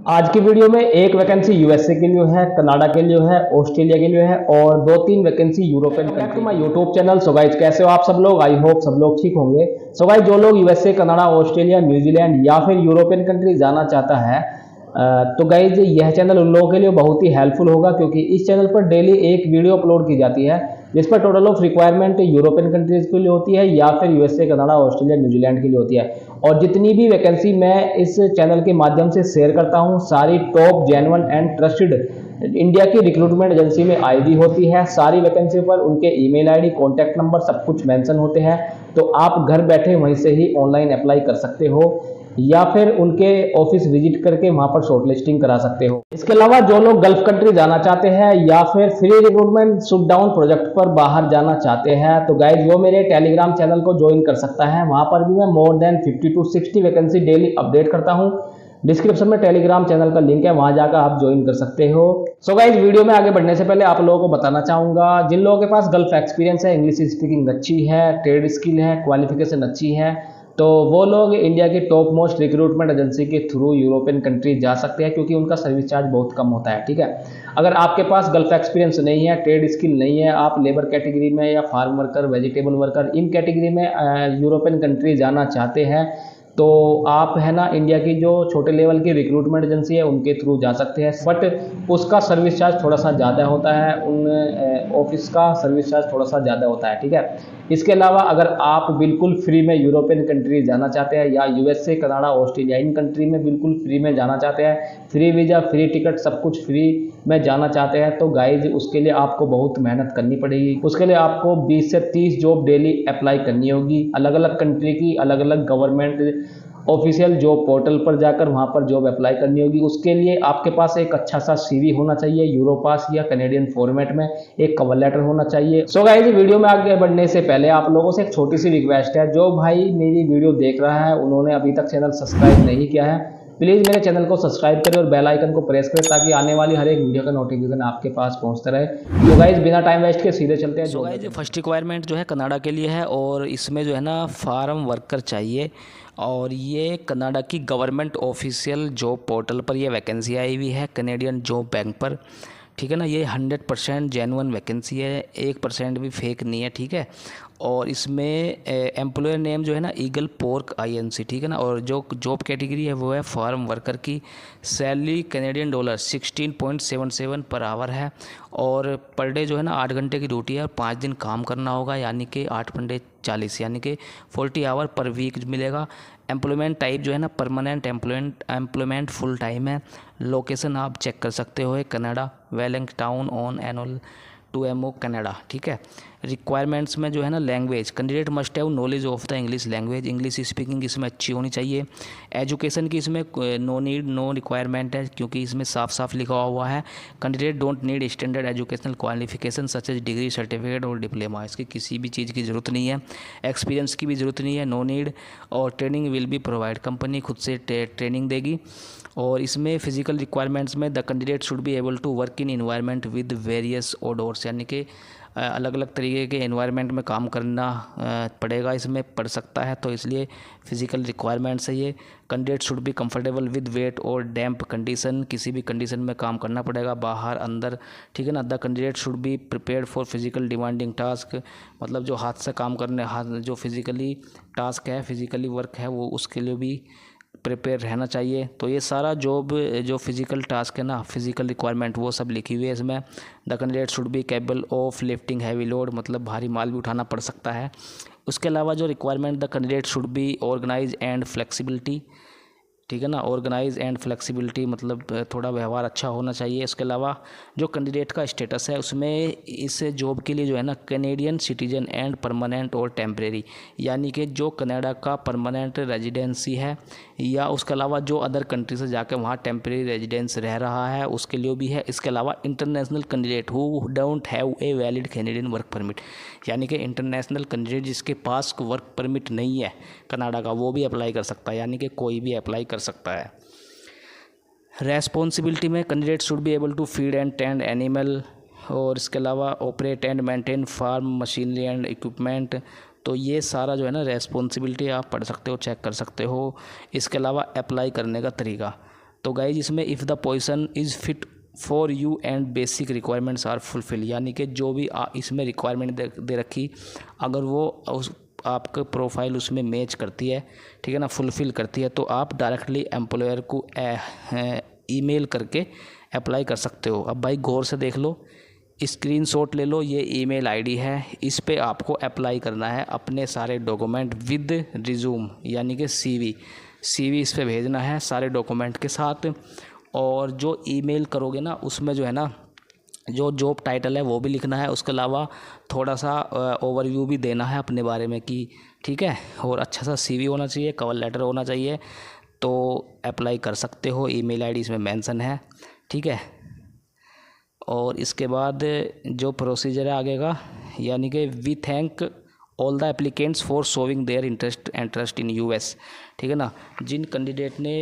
आज की वीडियो में एक वैकेंसी यूएसए के लिए है, कनाडा के लिए है, ऑस्ट्रेलिया के लिए है और दो तीन vacancy European country. To my YouTube channel. So guys कैसे हो आप सब लोग? आई होप सब लोग ठीक होंगे। सो गाइज जो लोग यूएसए, कनाडा, ऑस्ट्रेलिया, न्यूजीलैंड या फिर यूरोपियन कंट्री जाना चाहता है तो गाइज यह चैनल उन लोगों के लिए बहुत ही हेल्पफुल होगा, क्योंकि इस चैनल पर डेली एक वीडियो अपलोड की जाती है जिस पर total of requirement European countries के लिए होती है या फिर यूएसए, कनाडा, ऑस्ट्रेलिया, न्यूजीलैंड के लिए होती है। और जितनी भी वैकेंसी मैं इस चैनल के माध्यम से शेयर करता हूं, सारी top, genuine and trusted India की रिक्रूटमेंट एजेंसी में आई हुई होती है। सारी वैकेंसी पर उनके ईमेल आईडी, कॉन्टैक्ट नंबर सब कुछ मेंशन होते हैं, तो आप घर बैठे वहीं से ही ऑनलाइन अप्लाई कर सकते हो या फिर उनके ऑफिस विजिट करके वहां पर शॉर्टलिस्टिंग करा सकते हो। इसके अलावा जो लोग गल्फ कंट्री जाना चाहते हैं या फिर free recruitment shoot down project पर बाहर जाना चाहते हैं तो गाइज वो मेरे टेलीग्राम चैनल को ज्वाइन कर सकता है। वहां पर भी मैं more than 50 to 60 vacancy daily update करता हूं। डिस्क्रिप्शन में टेलीग्राम चैनल का लिंक है, वहां जाकर आप ज्वाइन कर सकते हो। सो गाइज वीडियो में आगे बढ़ने से पहले आप लोगों को बताना चाहूंगा, जिन लोगों के पास गल्फ एक्सपीरियंस है, इंग्लिश स्पीकिंग अच्छी है, ट्रेड स्किल है, क्वालिफिकेशन अच्छी है, तो वो लोग इंडिया की टॉप मोस्ट रिक्रूटमेंट एजेंसी के थ्रू यूरोपियन कंट्री जा सकते हैं, क्योंकि उनका सर्विस चार्ज बहुत कम होता है। ठीक है, अगर आपके पास गल्फ एक्सपीरियंस नहीं है, ट्रेड स्किल नहीं है, आप लेबर कैटेगरी में या फार्म वर्कर, वेजिटेबल वर्कर, इन कैटेगरी में यूरोपियन कंट्री जाना चाहते हैं, तो आप है ना इंडिया की जो छोटे लेवल की रिक्रूटमेंट एजेंसी है उनके थ्रू जा सकते हैं। बट उसका सर्विस चार्ज थोड़ा सा ज़्यादा होता है, उन ऑफिस का सर्विस चार्ज थोड़ा सा ज़्यादा होता है। ठीक है, इसके अलावा अगर आप बिल्कुल फ्री में यूरोपियन कंट्री जाना चाहते हैं या USA, Canada, Australia in country में बिल्कुल फ्री में जाना चाहते हैं, फ्री वीज़ा, फ्री टिकट, सब कुछ फ्री में जाना चाहते हैं, तो गाइज उसके लिए आपको बहुत मेहनत करनी पड़ेगी। उसके लिए आपको 20 से 30 जॉब डेली अप्लाई करनी होगी, अलग अलग कंट्री की, अलग अलग गवर्नमेंट ऑफिशियल जॉब पोर्टल पर जाकर वहां पर जॉब अप्लाई करनी होगी। उसके लिए आपके पास एक अच्छा सा सीवी होना चाहिए, यूरोपास या कनेडियन फॉर्मेट में एक कवर लेटर होना चाहिए। सो गाइस वीडियो में आगे बढ़ने से पहले आप लोगों से एक छोटी सी रिक्वेस्ट है, जो भाई मेरी वीडियो देख रहा है उन्होंने अभी तक चैनल सब्सक्राइब नहीं किया है, प्लीज मेरे चैनल को सब्सक्राइब करें और बेल आइकन को प्रेस करें, ताकि आने वाली हर एक वीडियो का नोटिफिकेशन आपके पास पहुंचता रहे। तो गाइस बिना टाइम वेस्ट के सीधे चलते हैं। सो गाइस फर्स्ट रिक्वायरमेंट जो है कनाडा के लिए है और इसमें जो है ना फार्म वर्कर चाहिए, और ये कनाडा की गवर्नमेंट ऑफिशियल जॉब पोर्टल पर ये वैकेंसी आई हुई है, कनेडियन जॉब बैंक पर। ठीक है ना, ये 100% जेन्युइन वैकेंसी है, 1% भी फेक नहीं है। ठीक है, और इसमें एम्प्लॉयर नेम जो है ना ईगल पोर्क INC। ठीक है ना, और जो जॉब कैटेगरी है वो है फार्म वर्कर की। Salary Canadian dollar 16.77 per hour है, और पर डे जो है ना 8 घंटे की ड्यूटी है और 5 दिन काम करना होगा, यानी कि 8 घंटे 40, यानी कि 40 आवर पर वीक मिलेगा। एम्प्लॉयमेंट टाइप जो है ना परमानेंट एम्प्लॉयमेंट फुल टाइम है। लोकेशन आप चेक कर सकते हो, Canada, Wellington on annual 2MO Canada. ठीक है, रिक्वायरमेंट्स में जो है ना language, candidate must have knowledge of the English language, English speaking इसमें अच्छी होनी चाहिए। एजुकेशन की इसमें नो नीड, नो रिक्वायरमेंट है, क्योंकि इसमें साफ साफ लिखा हुआ है candidate don't need standard educational qualification such as degree, certificate और डिप्लोमा। इसकी किसी भी चीज़ की ज़रूरत नहीं है, एक्सपीरियंस की भी ज़रूरत नहीं है, नो नीड। और training will be provide, company खुद से ट्रेनिंग देगी। और इसमें फिजिकल रिक्वायरमेंट्स में the candidate should be able to work in environment with various odours, यानी कि अलग अलग तरीके के एनवायरनमेंट में काम करना पड़ेगा, इसमें पड़ सकता है, तो इसलिए फिजिकल रिक्वायरमेंट्स है ये। Candidate should be comfortable with weight और डैम्प कंडीशन, किसी भी कंडीशन में काम करना पड़ेगा, बाहर अंदर। ठीक है ना, the candidate should be prepared for physical demanding task, मतलब जो हाथ से काम करने, हाथ जो फिजिकली टास्क है, फिजिकली वर्क है, वो उसके लिए भी प्रिपेयर रहना चाहिए। तो ये सारा जॉब जो फिजिकल टास्क है ना, फिजिकल रिक्वायरमेंट, वो सब लिखी हुई है इसमें। The candidate should be capable of lifting heavy load, मतलब भारी माल भी उठाना पड़ सकता है। उसके अलावा जो requirement, the candidate should be organize and flexibility. ठीक है ना, ऑर्गेनाइज एंड फ्लेक्सिबिलिटी मतलब थोड़ा व्यवहार अच्छा होना चाहिए। इसके अलावा जो कैंडिडेट का स्टेटस है उसमें इस जॉब के लिए जो है ना कैनेडियन सिटीजन एंड परमानेंट और टेम्परेरी, यानी कि जो कनाडा का परमानेंट रेजिडेंसी है या उसके अलावा जो अदर कंट्री से जाकर वहाँ टेम्परेरी रेजिडेंस रह रहा है उसके लिए भी है। इसके अलावा international candidate who don't have a valid Canadian work permit, यानी कि इंटरनेशनल कैंडिडेट जिसके पास वर्क परमिट नहीं है कनाडा का, वो भी अप्लाई कर सकता है, यानी कि कोई भी अप्लाई कर सकता है। रेस्पॉन्सिबिलिटी में candidate should be able to feed and tend animal, और इसके अलावा operate and maintain farm machinery and equipment. तो ये सारा जो है ना रेस्पॉन्सिबिलिटी आप पढ़ सकते हो, चेक कर सकते हो। इसके अलावा अप्लाई करने का तरीका, तो गाइज इसमें if the position is fit for you and basic requirements are fulfil, यानी कि जो भी इसमें रिक्वायरमेंट दे रखी, अगर वो उस आपका प्रोफाइल उसमें मैच करती है, ठीक है ना, फुलफ़िल करती है, तो आप डायरेक्टली एम्प्लॉयर को ईमेल करके अप्लाई कर सकते हो। अब भाई गौर से देख लो, स्क्रीनशॉट ले लो, ये ईमेल आईडी है, इस पे आपको अप्लाई करना है अपने सारे डॉक्यूमेंट विद रिज्यूम, यानी कि सीवी इस पे भेजना है सारे डॉक्यूमेंट के साथ। और जो ईमेल करोगे ना, उसमें जो है ना, जो जॉब टाइटल है वो भी लिखना है, उसके अलावा थोड़ा सा ओवरव्यू भी देना है अपने बारे में कि ठीक है, और अच्छा सा सीवी होना चाहिए, कवर लेटर होना चाहिए, तो अप्लाई कर सकते हो। ईमेल आईडी इसमें मेंशन है, ठीक है। और इसके बाद जो प्रोसीजर है आगे का, यानी कि we thank all the applicants for showing their interest in us, ठीक है ना। जिन कैंडिडेट ने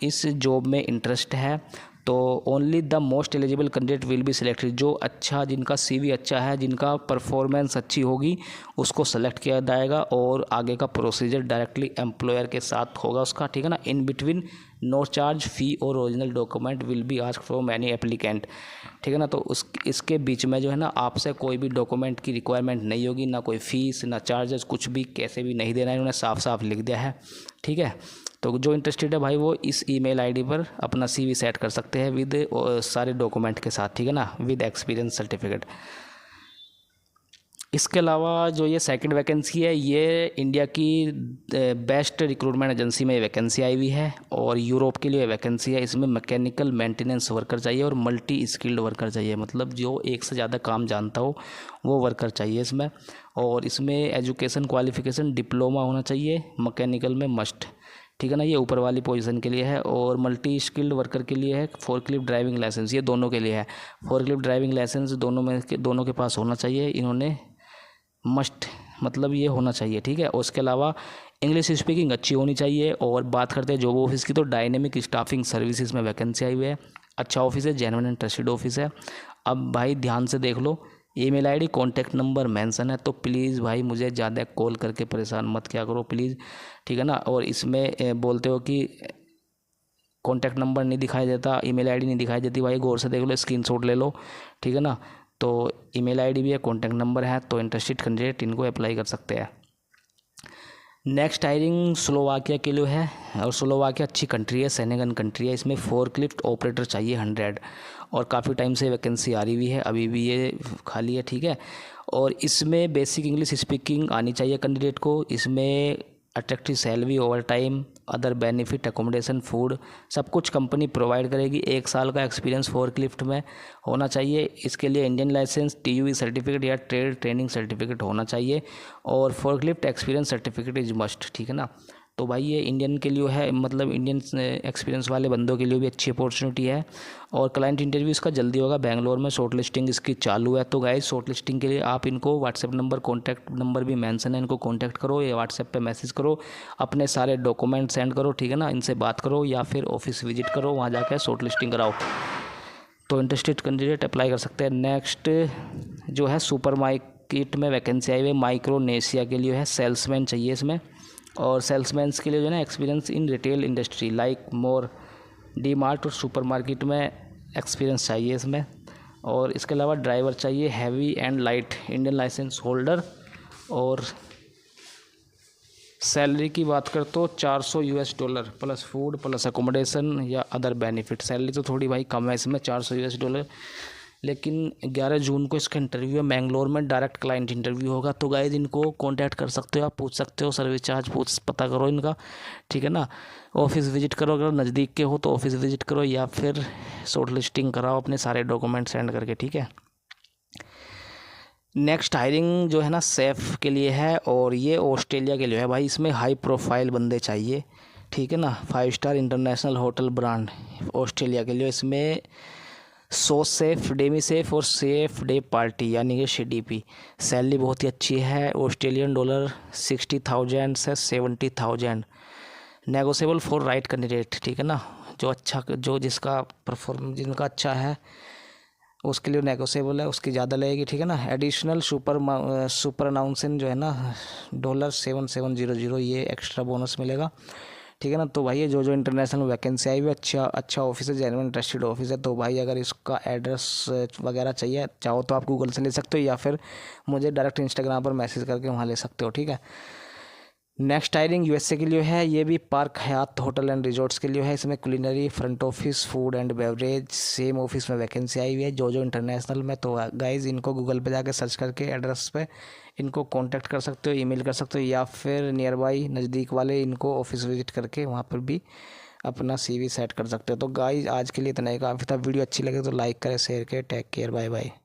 इस जॉब में इंटरेस्ट है, तो only the most eligible candidate will be selected. जो अच्छा, जिनका सीवी अच्छा है, जिनका परफॉर्मेंस अच्छी होगी, उसको सेलेक्ट किया जाएगा और आगे का प्रोसीजर डायरेक्टली एम्प्लॉयर के साथ होगा उसका, ठीक है ना। इन बिटवीन नो चार्ज फी और original document will be asked from any applicant, ठीक है ना। तो इसके बीच में जो है ना, आपसे कोई भी डॉक्यूमेंट की रिक्वायरमेंट नहीं होगी, ना कोई फ़ीस ना चार्जेस, कुछ भी कैसे भी नहीं देना है, इन्होंने साफ साफ लिख दिया है, ठीक है। तो जो इंटरेस्टेड है भाई, वो इस ईमेल आईडी पर अपना सीवी सेट कर सकते हैं विद सारे डॉक्यूमेंट के साथ, ठीक है ना, विद एक्सपीरियंस सर्टिफिकेट। इसके अलावा जो ये सेकंड वैकेंसी है, ये इंडिया की बेस्ट रिक्रूटमेंट एजेंसी में वैकेंसी आई हुई है, और यूरोप के लिए वैकेंसी है। इसमें मैकेनिकल मेंटेनेंस वर्कर चाहिए और मल्टी स्किल्ड वर्कर चाहिए, मतलब जो एक से ज़्यादा काम जानता हो वो वर्कर चाहिए इसमें। और इसमें एजुकेशन क्वालिफिकेशन डिप्लोमा होना चाहिए, मैकेनिकल में मस्ट, ठीक है ना। ये ऊपर वाली पोजीशन के लिए है। और मल्टी स्किल्ड वर्कर के लिए है फोर्कलिफ्ट ड्राइविंग लाइसेंस, ये दोनों के लिए है। फोर्कलिफ्ट ड्राइविंग लाइसेंस दोनों के पास होना चाहिए, इन्होंने मस्ट मतलब ये होना चाहिए, ठीक है। और उसके अलावा इंग्लिश स्पीकिंग अच्छी होनी चाहिए। और बात करते हैं जॉब ऑफिस की, तो डायनेमिक स्टाफिंग सर्विसेज में वैकेंसी आई हुई है। अच्छा ऑफिस है, जेन्युइन एंड ट्रस्टेड ऑफिस है। अब भाई ध्यान से देख लो, email ID contact number mention है, तो प्लीज़ भाई मुझे ज़्यादा कॉल करके परेशान मत क्या करो प्लीज़, ठीक है ना। और इसमें बोलते हो कि कॉन्टैक्ट नंबर नहीं दिखाई देता, ईमेल आईडी नहीं दिखाई देती, भाई गौर से देख लो, स्क्रीनशॉट ले लो, ठीक है ना। तो ईमेल आईडी भी है, कॉन्टैक्ट नंबर है, तो इंटरेस्टेड कैंडिडेट इनको अप्लाई कर सकते हैं। नेक्स्ट हायरिंग स्लोवाकिया के लिए है, और स्लोवाकिया अच्छी कंट्री है, सेनेगन कंट्री है। इसमें फोर्कलिफ्ट ऑपरेटर चाहिए 100, और काफ़ी टाइम से वैकेंसी आ रही हुई है, अभी भी ये खाली है, ठीक है। और इसमें बेसिक इंग्लिश स्पीकिंग आनी चाहिए कैंडिडेट को। इसमें attractive salary, over time, other benefit, accommodation, food, सब कुछ कंपनी प्रोवाइड करेगी। 1 साल का एक्सपीरियंस फोर्कलिफ्ट में होना चाहिए। इसके लिए इंडियन लाइसेंस, टीयूई सर्टिफिकेट या ट्रेड ट्रेनिंग सर्टिफिकेट होना चाहिए, और forklift experience certificate is must, ठीक है ना। तो भाई ये इंडियन के लिए है, मतलब इंडियन एक्सपीरियंस वाले बंदों के लिए भी अच्छी अपॉर्चुनिटी है। और क्लाइंट इंटरव्यू इसका जल्दी होगा, बेंगलोर में शॉर्ट लिस्टिंग इसकी चालू है। तो गाइस शॉर्ट लिस्टिंग के लिए आप इनको व्हाट्सएप नंबर, कॉन्टैक्ट नंबर भी मेंशन है, इनको कॉन्टैक्ट करो या व्हाट्सएप पे मैसेज करो, अपने सारे डॉक्यूमेंट सेंड करो, ठीक है ना। इनसे बात करो या फिर ऑफिस विजिट करो, वहाँ जाकर शॉर्ट लिस्टिंग कराओ, तो इंटरेस्टेड कैंडिडेट अप्लाई कर सकते हैं। नेक्स्ट जो है सुपर मार्केट में वैकेंसी आई हुई है, माइक्रोनेशिया के लिए है, सेल्समैन चाहिए इसमें। और सेल्समैन्स के लिए जो है ना, experience in retail industry like More, D Mart और सुपर मार्केट में एक्सपीरियंस चाहिए इसमें। और इसके अलावा ड्राइवर चाहिए, heavy and light, Indian licence holder. और सैलरी की बात कर तो $400 प्लस फूड प्लस अकोमोडेशन या अदर बेनिफिट। सैलरी तो थोड़ी भाई कम है इसमें, $400, लेकिन 11 जून को इसका इंटरव्यू है, मैंगलोर में डायरेक्ट क्लाइंट इंटरव्यू होगा। तो गाइस इनको कांटेक्ट कर सकते हो, आप पूछ सकते हो, सर्विस चार्ज पता करो इनका, ठीक है ना। ऑफिस विजिट करो, अगर नज़दीक के हो तो ऑफिस विजिट करो, या फिर शॉर्ट लिस्टिंग कराओ अपने सारे डॉक्यूमेंट सेंड करके, ठीक है। नेक्स्ट हायरिंग जो है ना, सेफ के लिए है, और ये ऑस्ट्रेलिया के लिए है भाई। इसमें हाई प्रोफाइल बंदे चाहिए, ठीक है ना। 5 star international hotel brand Australia के लिए। इसमें सो सेफ, डेमी सेफ और सेफ डे पार्टी, यानी कि CDP। सैलरी बहुत ही अच्छी है, ऑस्ट्रेलियन डॉलर 60,000 से 70,000, नेगोशिएबल फॉर राइट कैंडिडेट, ठीक है ना। जो अच्छा, जो जिसका परफॉर्मेंस जिनका अच्छा है उसके लिए नेगोशिएबल है, उसकी ज़्यादा लगेगी, ठीक है ना। एडिशनल सुपर अनाउंसिंग जो है ना $7700, ये एक्स्ट्रा बोनस मिलेगा, ठीक है ना। तो भाई ये जो इंटरनेशनल वैकेंसी आई हुई है, अच्छा ऑफिस है, जेन्युइन ट्रस्टेड ऑफिस है। तो भाई अगर इसका एड्रेस वगैरह चाहिए, चाहो तो आप गूगल से ले सकते हो या फिर मुझे डायरेक्ट इंस्टाग्राम पर मैसेज करके वहाँ ले सकते हो, ठीक है। नेक्स्ट हायरिंग यूएसए के लिए है, ये भी park Hyatt hotel and resorts के लिए है। इसमें culinary, front office, food and beverage, same office में वैकेंसी आई हुई है जो इंटरनेशनल में। तो गाइज इनको गूगल पे जाके सर्च करके एड्रेस पे इनको कांटेक्ट कर सकते हो, ईमेल कर सकते हो, या फिर नियर बाई नज़दीक वाले इनको ऑफिस विजिट करके वहाँ पर भी अपना CV सेट कर सकते हो। तो गाइज आज के लिए इतना ही काफ़ी था। वीडियो अच्छी लगे तो लाइक करें, शेयर करें। Take care, bye bye.